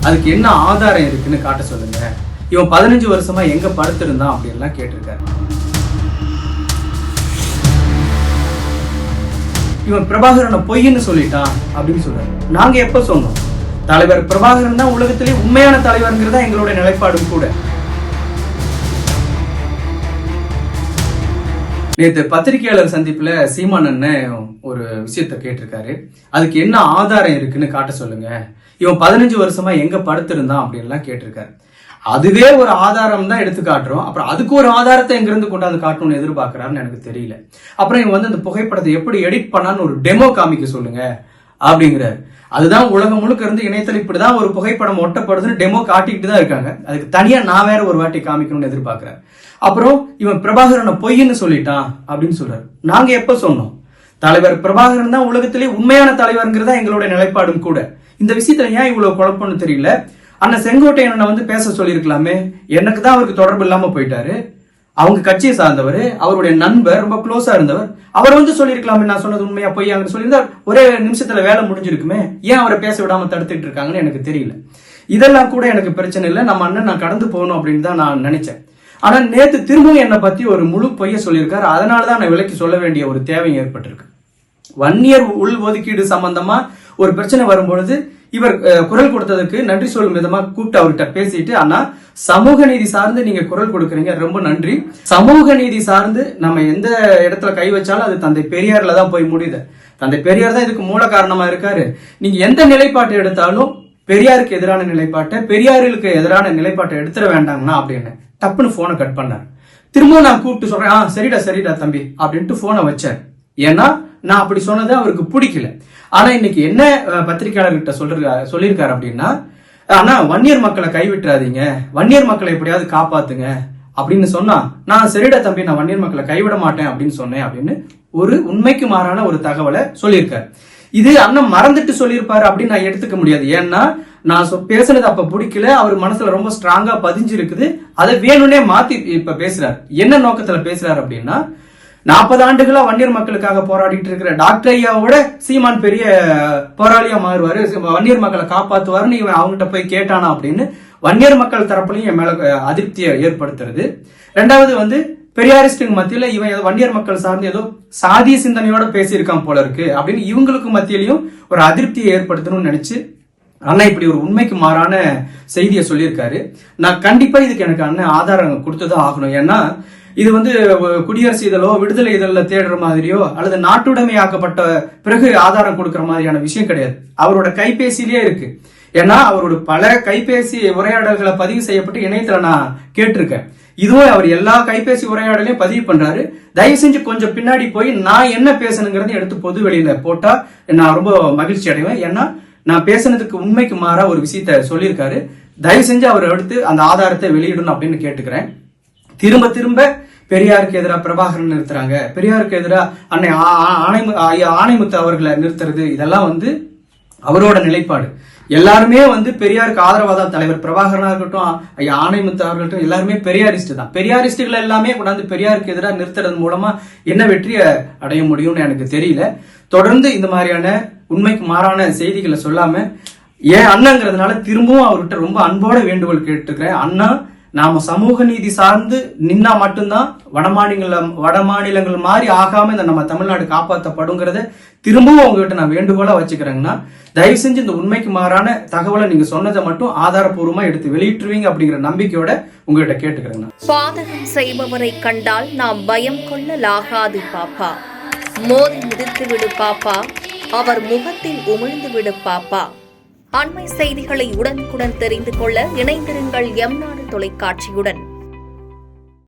அதுக்கு என்ன ஆதாரம் இருக்குன்னு காட்ட சொல்லுங்க. இவன் 15 வருஷமா எங்க படுத்திருந்தான் அப்படின்லாம் கேட்டிருக்காரு. இவன் பிரபாகரனை பொய்ன்னு சொல்லிட்டான் அப்படின்னு சொல்றாரு. நாங்க எப்ப சொன்னோம்? தலைவர் பிரபாகரன் தான் உலகத்திலே உண்மையான தலைவர்ங்கிறதா எங்களுடைய நிலைப்பாடும் கூட. நேற்று பத்திரிகையாளர் சந்திப்புல சீமான் அண்ணன் ஒரு விஷயத்த கேட்டிருக்காரு. அதுக்கு என்ன ஆதாரம் இருக்குன்னு காட்ட சொல்லுங்க. இவன் 15 வருஷமா எங்க படுத்திருந்தான் அப்படின்லாம் கேட்டிருக்காரு. அதுவே ஒரு ஆதாரம் தான் எடுத்து காட்டுறோம். அப்புறம் அதுக்கு ஒரு ஆதாரத்தை எங்கிருந்து கொண்டாந்து காட்டணும்னு எதிர்பார்க்கிறாருன்னு எனக்கு தெரியல. அப்புறம் இவன் வந்து அந்த புகைப்படத்தை எப்படி எடிட் பண்ணான்னு ஒரு டெமோ காமிக்க சொல்லுங்க அப்படிங்கிறாரு. அதுதான் உலகம் முழுக்க இருந்து இணையத்தில் இப்படிதான் ஒரு புகைப்படம் ஒட்டப்படுதுன்னு டெமோ காட்டிக்கிட்டு தான் இருக்காங்க. அதுக்கு தனியா நான் வேற ஒரு வாட்டி காமிக்கணும்னு எதிர்பார்க்கிறேன். அப்புறம் இவன் பிரபாகரனை பொய்ன்னு சொல்லிட்டான் அப்படின்னு சொல்றாரு. நாங்க எப்ப சொன்னோம்? தலைவர் பிரபாகரன் தான் உலகத்திலே உண்மையான தலைவர்ங்கிறதா எங்களுடைய நிலைப்பாடும் கூட. இந்த விஷயத்துல ஏன் இவ்வளவு குழப்பம்னு தெரியல. அண்ணன் செங்கோட்டையனை வந்து பேச சொல்லியிருக்கலாமே. எனக்கு தான் அவருக்கு தொடர்பு இல்லாம போயிட்டாரு. அவங்க கட்சியை சார்ந்தவர், அவருடைய நண்பர், ரொம்ப க்ளோஸா இருந்தவர். அவர் வந்து சொல்லியிருக்கலாமே நான் சொன்னது உண்மையா பொய்யாங்கன்னு சொல்லியிருந்தா ஒரே நிமிஷத்துல வேலை முடிஞ்சிருக்குமே. ஏன் அவரை பேச விடாம தடுத்துட்டு இருக்காங்கன்னு எனக்கு தெரியல. இதெல்லாம் கூட எனக்கு பிரச்சனை இல்லை. நம்ம அண்ணன் நான் கடந்து போகணும் அப்படின்னு தான் நான் நினைச்சேன். ஆனா நேத்து திரும்பவும் என்னை பத்தி ஒரு முழு பொய்ய சொல்லியிருக்காரு. அதனாலதான் நான் விலைக்கு சொல்ல வேண்டிய ஒரு தேவை ஏற்பட்டிருக்கு. 1 இயர் உள் ஒதுக்கீடு சம்பந்தமா ஒரு பிரச்சனை வரும்பொழுது இவர் குரல் கொடுத்ததுக்கு நன்றி சொல்லும் விதமா கூப்பிட்டு அவர்கிட்ட பேசிட்டு, ஆனா சமூக நீதி சார்ந்து நீங்க குரல் கொடுக்கறீங்க, ரொம்ப நன்றி. சமூக நீதி சார்ந்து நம்ம எந்த இடத்துல கை வச்சாலும் அது தந்தை பெரியார்ல தான் போய் முடியுது. தந்தை பெரியார் தான் இதுக்கு மூல காரணமா இருக்காரு. நீங்க எந்த நிலைப்பாட்டை எடுத்தாலும் பெரியாருக்கு எதிரான நிலைப்பாட்டை, பெரியாருக்கு எதிரான நிலைப்பாட்டை எடுத்துட வேண்டாங்கண்ணா அப்படின்னு டப்புன்னு போனை கட் பண்ணார். திரும்பவும் நான் கூப்பிட்டு சொல்றேன், சரிடா தம்பி அப்படின்ட்டு போனை வச்சார். ஏன்னா நான் அப்படி சொன்னது அவருக்கு பிடிக்கல. ஆனா இன்னைக்கு என்ன பத்திரிகையாளர்கிட்ட சொல்லியிருக்காரு அப்படின்னா, ஆனா 1 இயர் மக்களை கைவிட்டுறாதீங்க, 1 இயர் மக்களை எப்படியாவது காப்பாத்துங்க அப்படின்னு சொன்னா, நான் சரிடா தம்பி நான் 1 இயர் மக்களை கைவிட மாட்டேன் அப்படின்னு சொன்னேன் அப்படின்னு ஒரு உண்மைக்கு மாறான ஒரு தகவலை சொல்லியிருக்காரு. இது அண்ணன் மறந்துட்டு சொல்லியிருப்பாரு அப்படின்னு நான் எடுத்துக்க முடியாது. ஏன்னா நான் பேசுனது அப்ப பிடிக்கல, அவர் மனசுல ரொம்ப ஸ்ட்ராங்கா பதிஞ்சு இருக்குது. அதை வேணும்னே மாத்தி இப்ப பேசுறாரு. என்ன நோக்கத்துல பேசுறாரு அப்படின்னா, 40 ஆண்டுகளா 1 இயர் மக்களுக்காக போராடிட்டு இருக்கிற டாக்டர் ஐயாவோட சீமான் பெரிய போராளியா மாறுவாரு, 1 இயர் மக்களை காப்பாத்துவாருன்னு இவன் அவங்ககிட்ட போய் கேட்டானா அப்படின்னு 1 இயர் மக்கள் தரப்புலையும் என் மேல அதிருப்தியை ஏற்படுத்துறது. ரெண்டாவது வந்து பெரியாரிஸ்டுக்கு மத்தியில இவன் 1 இயர் மக்கள் சார்ந்து ஏதோ சாதிய சிந்தனையோட பேசியிருக்கான் போல இருக்கு அப்படின்னு இவங்களுக்கு மத்தியிலையும் ஒரு அதிருப்தியை ஏற்படுத்தணும்னு நினைச்சு அண்ணன் இப்படி ஒரு உண்மைக்கு மாறான செய்தியை சொல்லியிருக்காரு. நான் கண்டிப்பா இதுக்கு எனக்கு அண்ணன் ஆதாரம் கொடுத்துதான் ஆகணும். ஏன்னா இது வந்து குடியரசு இதழோ விடுதலை இதழில தேடுற மாதிரியோ அல்லது நாட்டுடைமையாக்கப்பட்ட பிறகு ஆதாரம் கொடுக்கற மாதிரியான விஷயம் கிடையாது. அவரோட கைபேசியிலேயே இருக்கு. ஏன்னா அவரோட பல கைபேசி உரையாடல்களை பதிவு செய்யப்பட்டு இணையத்துல நான் கேட்டிருக்கேன். இதுவும் அவர் எல்லா கைபேசி உரையாடலையும் பதிவு பண்றாரு. தயவு செஞ்சு கொஞ்சம் பின்னாடி போய் நான் என்ன பேசணுங்கிறத எடுத்து பொது வெளியில போட்டா நான் ரொம்ப மகிழ்ச்சி அடைவேன். ஏன்னா நான் பேசுனதுக்கு உண்மைக்கு மாறா ஒரு விஷயத்த சொல்லியிருக்காரு. தயவு செஞ்சு அவர் எடுத்து அந்த ஆதாரத்தை வெளியிடணும் அப்படின்னு கேட்டுக்கிறேன். திரும்ப பெரியாருக்கு எதிராக பிரபாகரன் நிறுத்துறாங்க, பெரியாருக்கு எதிராக அன்னை ஆணைமுத்து அவர்களை நிறுத்துறது, இதெல்லாம் வந்து அவரோட நிலைப்பாடு. எல்லாருமே வந்து பெரியாருக்கு ஆதரவாதான். தலைவர் பிரபாகரனா இருக்கட்டும், ஐயா ஆணைமுத்து அவர்கள்ட்டும் எல்லாருமே பெரியாரிஸ்ட் தான். பெரியாரிஸ்டுகள் எல்லாமே கொண்டாந்து பெரியாருக்கு எதிராக நிறுத்துறது மூலமா என்ன வெற்றியை அடைய முடியும்னு எனக்கு தெரியல. தொடர்ந்து இந்த மாதிரியான உண்மைக்கு மாறான செய்திகளை சொல்லாம ஏன் அண்ணங்கிறதுனால திரும்பவும் அவர்கிட்ட ரொம்ப அன்போட வேண்டுகோள் கேட்டுக்கிறேன். அண்ணா, நாம சமூக நீதி சார்ந்து நின்னா மட்டும்தான் வடமாநிலங்கள் மாதிரி ஆகாம இந்த நம்ம தமிழ்நாடு காப்பாற்றப்படுங்கிறத திரும்பவும் உங்ககிட்ட நான் வேண்டுகோளா வச்சுக்கிறேங்கன்னா, தயவு செஞ்சு இந்த உண்மைக்கு மாறான தகவலை நீங்க சொன்னதை மட்டும் ஆதாரப்பூர்வமா எடுத்து வெளியிட்டுருவீங்க அப்படிங்கிற நம்பிக்கையோட உங்ககிட்ட கேட்டுக்கிறேன். பாதகம் செய்பவரை கண்டால் நாம் பயம் கொள்ளலாகாது பாப்பா, மோதி மிதித்து விடு பாப்பா, அவர் முகத்தில் உமிழ்ந்து விடு பாப்பா. அண்மை செய்திகளை உடனுக்குடன் தெரிந்து கொள்ள இணைந்திருங்கள் எம் நாடு தொலைக்காட்சியுடன்.